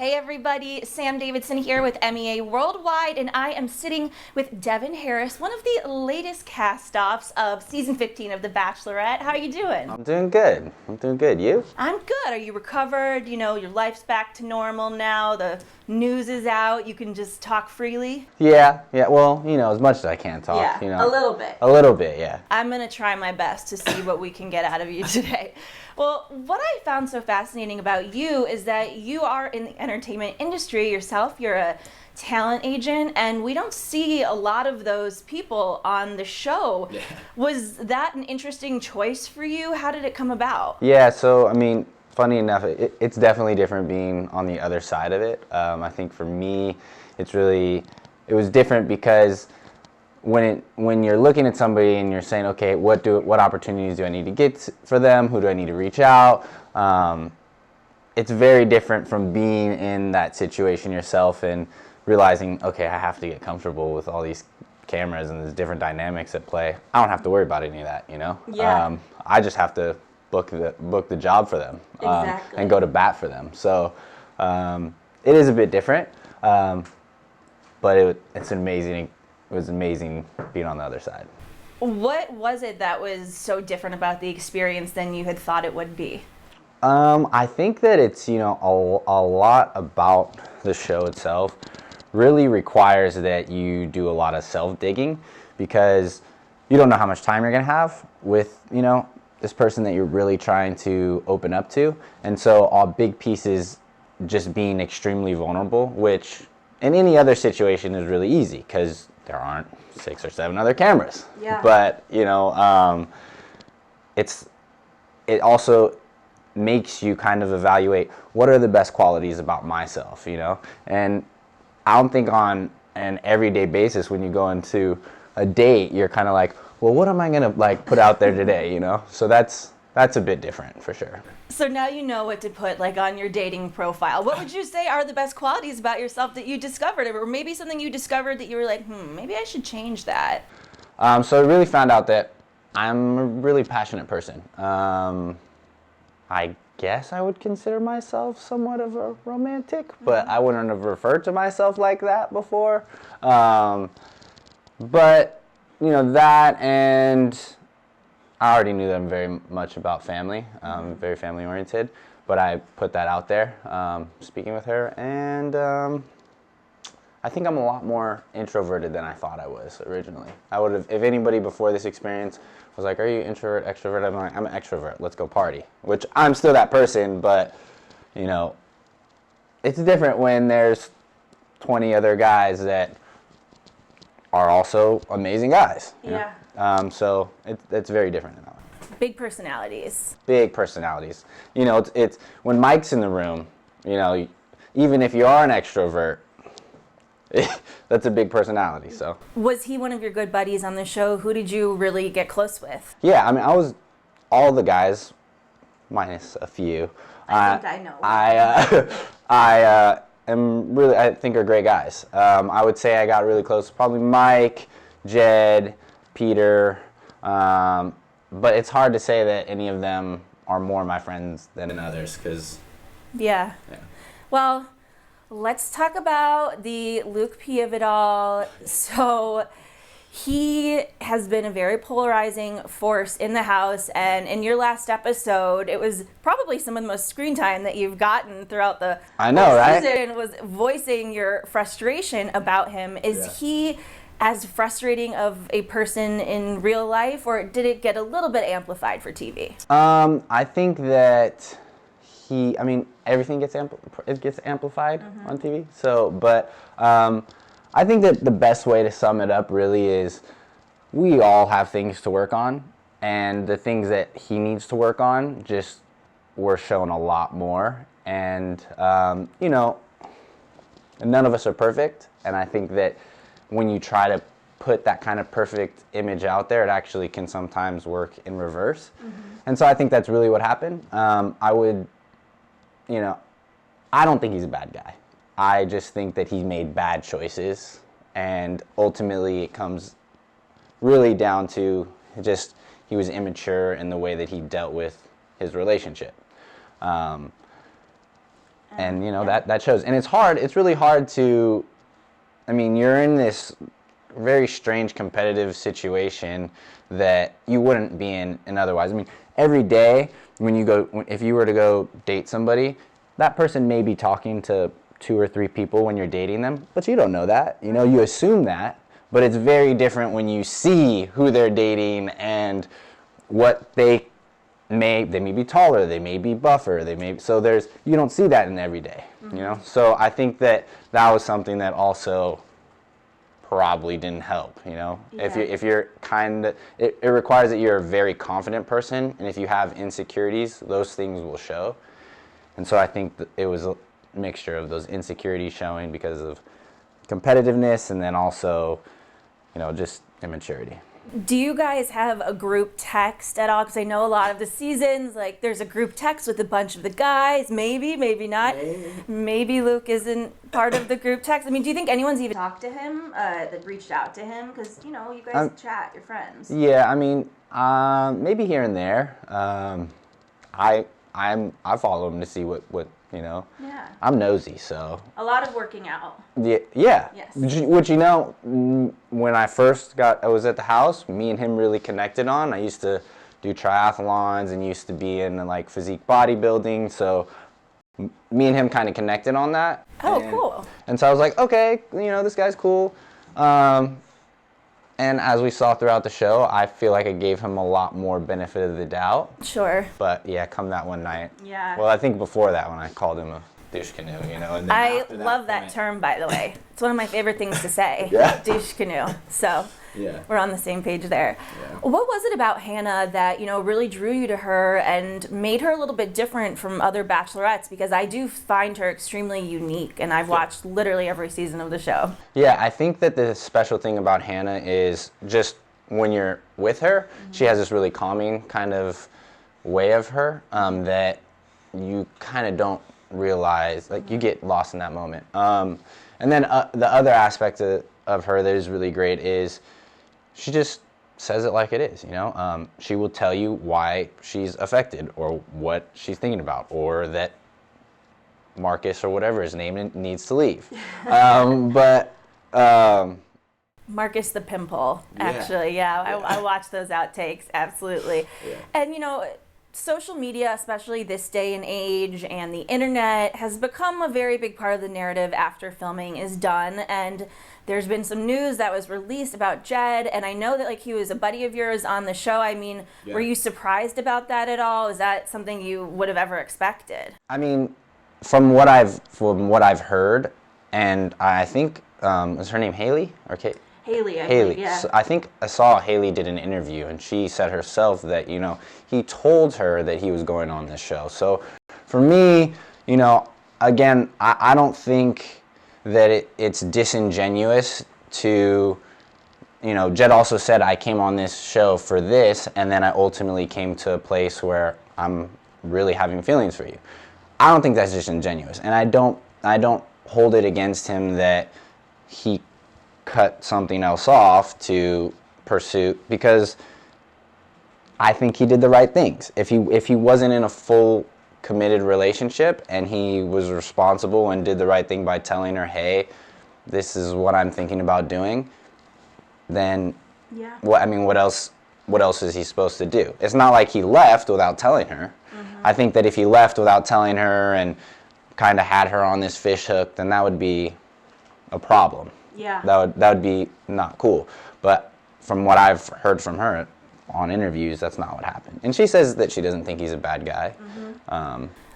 Hey everybody, Sam Davidson here with MEA Worldwide, and I am sitting with Devin Harris, one of the latest cast-offs of season 15 of The Bachelorette. How are you doing? I'm doing good. You? I'm good. Are you recovered? You know, your life's back to normal now. The news is out. You can just talk freely. Yeah. Well, as much as I can talk. A little bit. A little bit, yeah. I'm going to try my best to see what we can get out of you today. Well, what I found so fascinating about you is that you are in the entertainment industry yourself. You're a talent agent, and we don't see a lot of those people on the show. Yeah. Was that an interesting choice for you? How did it come about? Yeah, so, funny enough, it's definitely different being on the other side of it. I think for me, it was different because when you're looking at somebody and you're saying, okay, what opportunities do I need to get for them? Who do I need to reach out? It's very different from being in that situation yourself and realizing, okay, I have to get comfortable with all these cameras and there's different dynamics at play. I don't have to worry about any of that, Yeah. I just have to book the job for them. Exactly. And go to bat for them. So it is a bit different, but it's amazing. It was amazing being on the other side. What was it that was so different about the experience than you had thought it would be? I think that it's, a lot about the show itself really requires that you do a lot of self-digging because you don't know how much time you're going to have with, this person that you're really trying to open up to. And so a big piece is just being extremely vulnerable, which in any other situation is really easy because there aren't 6 or 7 other cameras. Yeah. But, it also makes you kind of evaluate what are the best qualities about myself, And I don't think on an everyday basis when you go into a date, you're kind of like, well, what am I going to put out there today, So that's a bit different for sure. So now you know what to put on your dating profile. What would you say are the best qualities about yourself that you discovered, or maybe something you discovered that you were like, maybe I should change that? So I really found out that I'm a really passionate person. I guess I would consider myself somewhat of a romantic, but I wouldn't have referred to myself like that before. But that, and I already knew that I'm very much about family, very family oriented, but I put that out there speaking with her, and I think I'm a lot more introverted than I thought I was originally. I would have, if anybody before this experience was like, are you introvert, extrovert? I'm like, I'm an extrovert, let's go party, which I'm still that person, but it's different when there's 20 other guys that are also amazing guys. Yeah. So it's very different in that way. Big personalities. Big personalities. It's when Mike's in the room, even if you are an extrovert, that's a big personality. So. Was he one of your good buddies on the show? Who did you really get close with? Yeah, I was all the guys, minus a few. I think I know. I think are great guys. I would say I got really close to probably Mike, Jed, Peter, but it's hard to say that any of them are more my friends than others because. Yeah. Well, let's talk about the Luke P of it all. So he has been a very polarizing force in the house, and in your last episode, it was probably some of the most screen time that you've gotten throughout the season, was voicing your frustration about him. Is he as frustrating of a person in real life, or did it get a little bit amplified for TV? I think that everything gets amplified on TV. So, but I think that the best way to sum it up really is we all have things to work on, and the things that he needs to work on just were shown a lot more. And none of us are perfect, and I think that when you try to put that kind of perfect image out there, it actually can sometimes work in reverse. And so I think that's really what happened. I don't think he's a bad guy. I just think that he made bad choices, and ultimately it comes really down to just he was immature in the way that he dealt with his relationship. And that shows. And it's really hard to, I mean, you're in this very strange competitive situation that you wouldn't be in otherwise. I mean, every day if you were to go date somebody, that person may be talking to 2 or 3 people when you're dating them, but you don't know that. You assume that, but it's very different when you see who they're dating and what they may be taller, they may be buffer, you don't see that in every day, So I think that was something that also probably didn't help, Yeah. If you're it requires that you're a very confident person, and if you have insecurities, those things will show. And so I think that it was a mixture of those insecurities showing because of competitiveness, and then also, just immaturity. Do you guys have a group text at all? Because I know a lot of the seasons, like there's a group text with a bunch of the guys, maybe not. Maybe Luke isn't part of the group text. I mean, do you think anyone's even talked to him, that reached out to him? Because, you guys chat, you're friends. Yeah, I mean, maybe here and there. I follow him to see what Yeah. I'm nosy, so. A lot of working out. Yeah. Yes. Which, when I was at the house, me and him really connected on. I used to do triathlons and used to be in like physique bodybuilding, so me and him kind of connected on that. Oh, cool. And so I was like, okay, this guy's cool. And as we saw throughout the show, I feel like I gave him a lot more benefit of the doubt. Sure. But yeah, come that one night. Yeah. Well, I think before that when I called him a douche canoe, And then I love that term, by the way. It's one of my favorite things to say. Yeah. Douche canoe. So we're on the same page there. Yeah. What was it about Hannah that, really drew you to her and made her a little bit different from other bachelorettes? Because I do find her extremely unique, and I've watched literally every season of the show. Yeah, I think that the special thing about Hannah is just when you're with her, she has this really calming kind of way of her that you kind of don't realize, like you get lost in that moment. And then the other aspect of her that is really great is she just says it like it is, She will tell you why she's affected or what she's thinking about, or that Marcus or whatever his name needs to leave. Marcus the Pimple, actually. I watched those outtakes, absolutely. Yeah. And, social media, especially this day and age, and the internet has become a very big part of the narrative after filming is done. And there's been some news that was released about Jed, and I know that he was a buddy of yours on the show. I mean, were you surprised about that at all? Is that something you would have ever expected? I mean, from what I've heard, and I think is her name Haley or Kate? Haley, I Haley. think, yeah. So I think I saw Haley did an interview, and she said herself that, he told her that he was going on this show. So for me, again, I don't think that it's disingenuous to, Jed also said, I came on this show for this, and then I ultimately came to a place where I'm really having feelings for you. I don't think that's disingenuous, and I don't hold it against him that he cut something else off to pursue, because I think he did the right things. If he wasn't in a full committed relationship and he was responsible and did the right thing by telling her, hey, this is what I'm thinking about doing, then what else is he supposed to do? It's not like he left without telling her. I think that if he left without telling her and kind of had her on this fish hook, then that would be a problem. Yeah. That would be not cool. But from what I've heard from her on interviews, that's not what happened. And she says that she doesn't think he's a bad guy.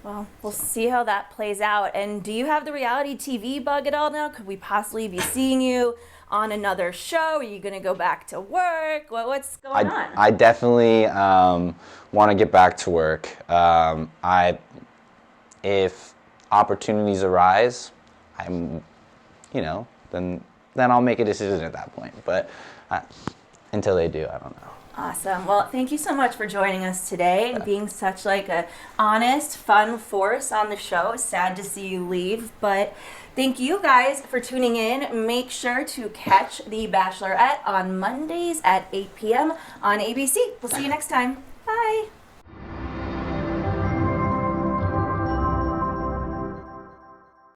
Well, we'll see how that plays out. And do you have the reality TV bug at all now? Could we possibly be seeing you on another show? Are you going to go back to work? What's going on? I definitely want to get back to work. If opportunities arise, then I'll make a decision at that point. But until they do, I don't know. Awesome. Well, thank you so much for joining us today and being such a honest, fun force on the show. It's sad to see you leave, but thank you guys for tuning in. Make sure to catch The Bachelorette on Mondays at 8 p.m. on ABC. We'll see you next time. Bye.